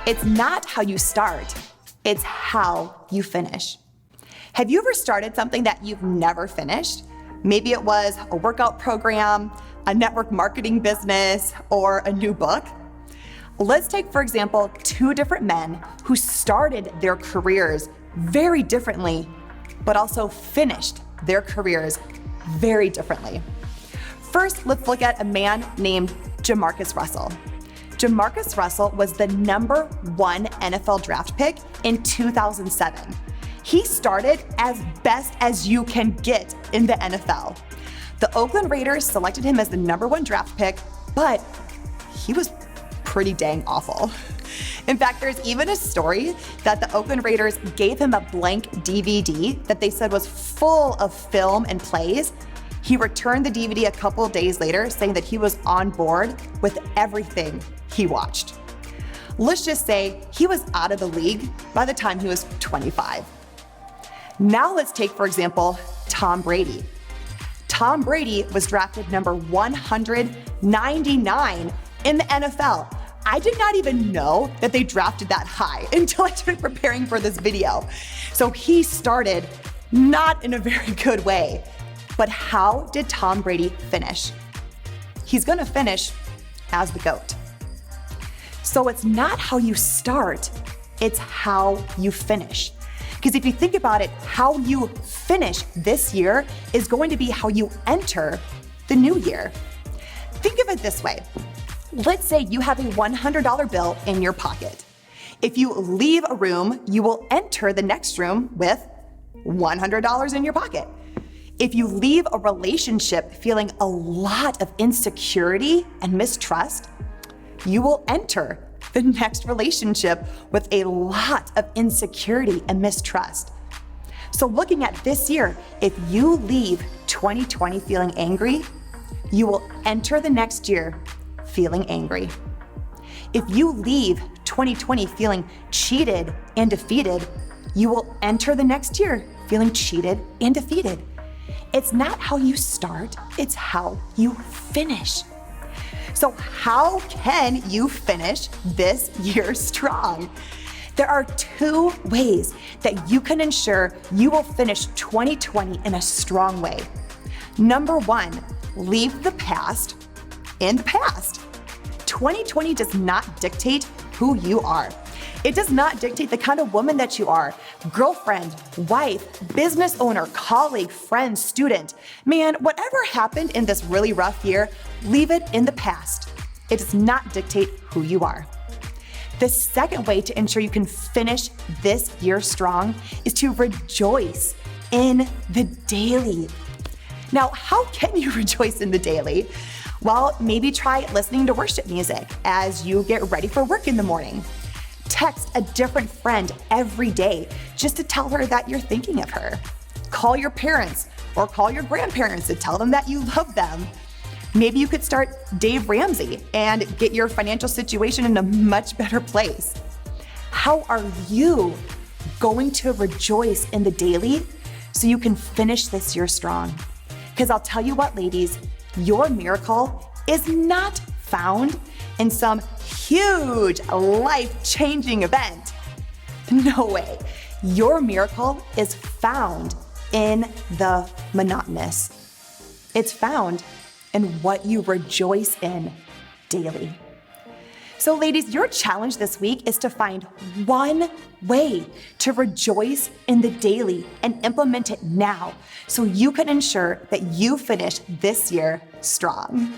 It's not how you start, it's how you finish. Have you ever started something that you've never finished? Maybe it was a workout program, a network marketing business, or a new book. Let's take, for example, two different men who started their careers very differently, but also finished their careers very differently. First, let's look at a man named Jamarcus Russell. Jamarcus Russell was the #1 NFL draft pick in 2007. He started as best as you can get in the NFL. The Oakland Raiders selected him as the #1 draft pick, but he was pretty dang awful. In fact, there's even a story that the Oakland Raiders gave him a blank DVD that they said was full of film and plays. He returned the DVD a couple of days later saying that he was on board with everything he watched. Let's just say he was out of the league by the time he was 25. Now let's take, for example, Tom Brady. Tom Brady was drafted number 199 in the NFL. I did not even know that they drafted that high until I started preparing for this video. So he started not in a very good way. But how did Tom Brady finish? He's gonna finish as the GOAT. So it's not how you start, it's how you finish. Because if you think about it, how you finish this year is going to be how you enter the new year. Think of it this way. Let's say you have a $100 bill in your pocket. If you leave a room, you will enter the next room with $100 in your pocket. If you leave a relationship feeling a lot of insecurity and mistrust, you will enter the next relationship with a lot of insecurity and mistrust. So looking at this year, if you leave 2020 feeling angry, you will enter the next year feeling angry. If you leave 2020 feeling cheated and defeated, you will enter the next year feeling cheated and defeated. It's not how you start, it's how you finish. So how can you finish this year strong? There are two ways that you can ensure you will finish 2020 in a strong way. Number one, leave the past in the past. 2020 does not dictate who you are. It does not dictate the kind of woman that you are. Girlfriend, wife, business owner, colleague, friend, student. Man, whatever happened in this really rough year, leave it in the past. It does not dictate who you are. The second way to ensure you can finish this year strong is to rejoice in the daily. Now, how can you rejoice in the daily? Well, maybe try listening to worship music as you get ready for work in the morning. Text a different friend every day just to tell her that you're thinking of her. Call your parents or call your grandparents to tell them that you love them. Maybe you could start Dave Ramsey and get your financial situation in a much better place. How are you going to rejoice in the daily so you can finish this year strong? Because I'll tell you what, ladies, your miracle is not found in some huge life-changing event. No way. Your miracle is found in the monotonous. It's found in what you rejoice in daily. So ladies, your challenge this week is to find one way to rejoice in the daily and implement it now so you can ensure that you finish this year strong.